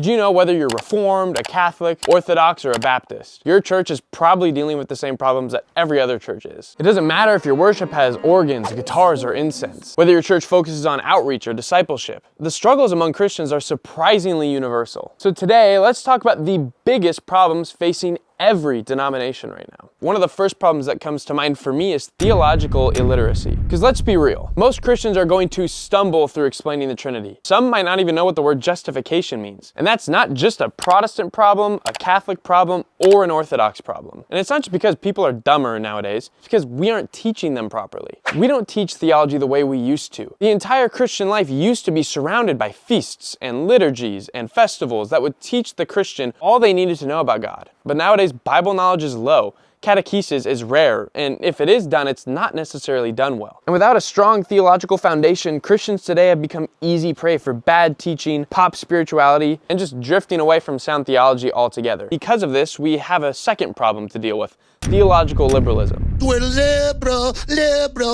Did you know whether you're Reformed, a Catholic, Orthodox, or a Baptist, your church is probably dealing with the same problems that every other church is. It doesn't matter if your worship has organs, guitars, or incense, whether your church focuses on outreach or discipleship. The struggles among Christians are surprisingly universal. So today, let's talk about the biggest problems facing every denomination right now. One of the first problems that comes to mind for me is theological illiteracy. Because let's be real, most Christians are going to stumble through explaining the Trinity. Some might not even know what the word justification means. And that's not just a Protestant problem, a Catholic problem, or an Orthodox problem. And it's not just because people are dumber nowadays, it's because we aren't teaching them properly. We don't teach theology the way we used to. The entire Christian life used to be surrounded by feasts and liturgies and festivals that would teach the Christian all they needed to know about God. But nowadays, Bible knowledge is low, catechesis is rare, and if it is done, it's not necessarily done well. And without a strong theological foundation, Christians today have become easy prey for bad teaching, pop spirituality, and just drifting away from sound theology altogether. Because of this, we have a second problem to deal with: theological liberalism. We're liberal.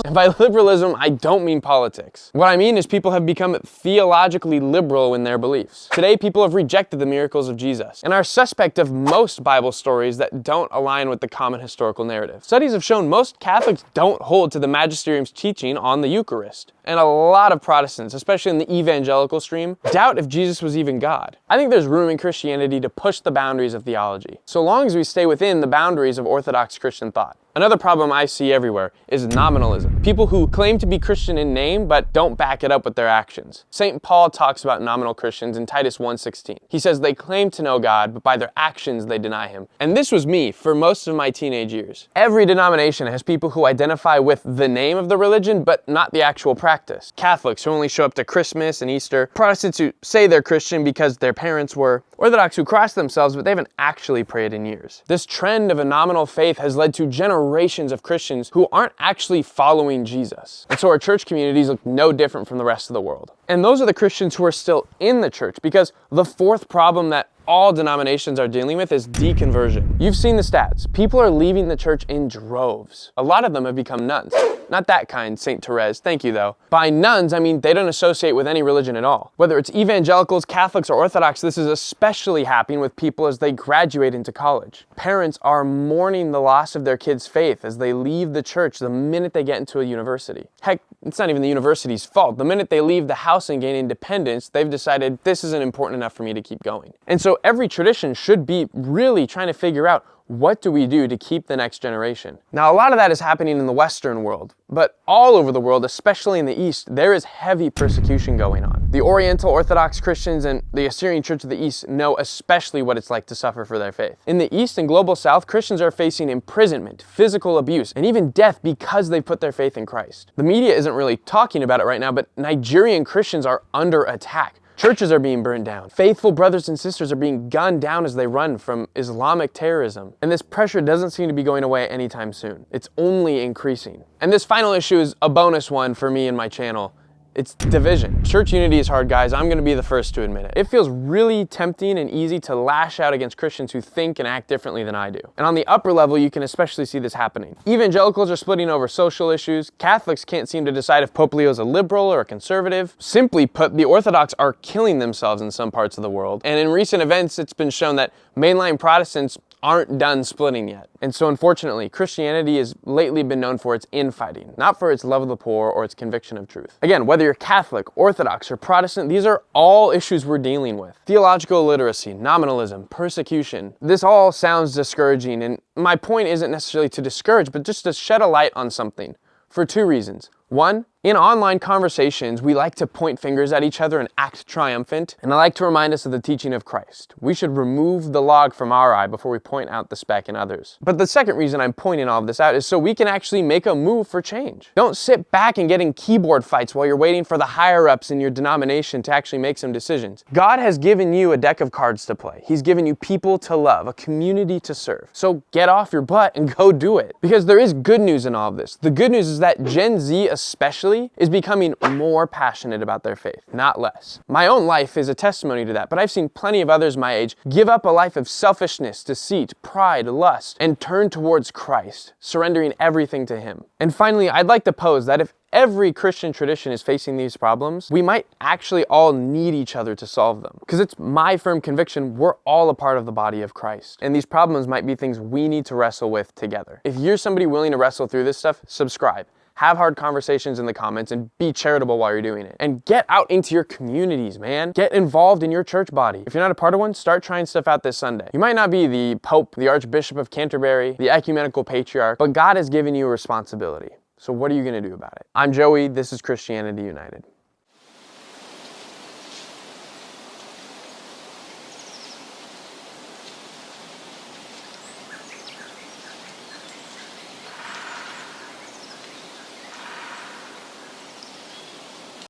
And by liberalism, I don't mean politics. What I mean is people have become theologically liberal in their beliefs. Today, people have rejected the miracles of Jesus and are suspect of most Bible stories that don't align with the common historical narrative. Studies have shown most Catholics don't hold to the magisterium's teaching on the Eucharist. And a lot of Protestants, especially in the evangelical stream, doubt if Jesus was even God. I think there's room in Christianity to push the boundaries of theology, so long as we stay within the boundaries of Orthodox Christian thought. Another problem I see everywhere is nominalism. People who claim to be Christian in name but don't back it up with their actions. St. Paul talks about nominal Christians in Titus 1:16. He says they claim to know God, but by their actions they deny him. And this was me for most of my teenage years. Every denomination has people who identify with the name of the religion but not the actual practice. Catholics who only show up to Christmas and Easter, Protestants who say they're Christian because their parents were, Orthodox who cross themselves but they haven't actually prayed in years. This trend of a nominal faith has led to generations of Christians who aren't actually following Jesus. And so our church communities look no different from the rest of the world. And those are the Christians who are still in the church, because the fourth problem that all denominations are dealing with is deconversion. You've seen the stats. People are leaving the church in droves. A lot of them have become nuns. Not that kind, St. Therese, thank you though. By nuns, I mean they don't associate with any religion at all. Whether it's evangelicals, Catholics, or Orthodox, this is especially happening with people as they graduate into college. Parents are mourning the loss of their kids' faith as they leave the church the minute they get into a university. Heck, it's not even the university's fault. The minute they leave the house and gain independence, they've decided this isn't important enough for me to keep going. And so every tradition should be really trying to figure out, what do we do to keep the next generation? Now, a lot of that is happening in the Western world, but all over the world, especially in the East, there is heavy persecution going on. The Oriental Orthodox Christians and the Assyrian Church of the East know especially what it's like to suffer for their faith. In the East and Global South, Christians are facing imprisonment, physical abuse, and even death because they put their faith in Christ. The media isn't really talking about it right now, but Nigerian Christians are under attack. Churches are being burned down. Faithful brothers and sisters are being gunned down as they run from Islamic terrorism. And this pressure doesn't seem to be going away anytime soon. It's only increasing. And this final issue is a bonus one for me and my channel. It's division. Church unity is hard, guys. I'm going to be the first to admit it. It feels really tempting and easy to lash out against Christians who think and act differently than I do. And on the upper level, you can especially see this happening. Evangelicals are splitting over social issues. Catholics can't seem to decide if Pope Leo is a liberal or a conservative. Simply put, the Orthodox are killing themselves in some parts of the world. And in recent events, it's been shown that mainline Protestants aren't done splitting yet. And so unfortunately, Christianity has lately been known for its infighting, not for its love of the poor or its conviction of truth. Again, whether you're Catholic, Orthodox, or Protestant, these are all issues we're dealing with. Theological illiteracy, nominalism, persecution. This all sounds discouraging, and my point isn't necessarily to discourage, but just to shed a light on something, for two reasons. One, in online conversations, we like to point fingers at each other and act triumphant, and I like to remind us of the teaching of Christ. We should remove the log from our eye before we point out the speck in others. But the second reason I'm pointing all of this out is so we can actually make a move for change. Don't sit back and get in keyboard fights while you're waiting for the higher-ups in your denomination to actually make some decisions. God has given you a deck of cards to play. He's given you people to love, a community to serve. So get off your butt and go do it. Because there is good news in all of this. The good news is that Gen Z especially is becoming more passionate about their faith, not less. My own life is a testimony to that, but I've seen plenty of others my age give up a life of selfishness, deceit, pride, lust, and turn towards Christ, surrendering everything to Him. And finally, I'd like to pose that if every Christian tradition is facing these problems, we might actually all need each other to solve them. Because it's my firm conviction we're all a part of the body of Christ. And these problems might be things we need to wrestle with together. If you're somebody willing to wrestle through this stuff, subscribe. Have hard conversations in the comments and be charitable while you're doing it. And get out into your communities, man. Get involved in your church body. If you're not a part of one, start trying stuff out this Sunday. You might not be the Pope, the Archbishop of Canterbury, the Ecumenical Patriarch, but God has given you a responsibility. So what are you going to do about it? I'm Joey. This is Christianity United.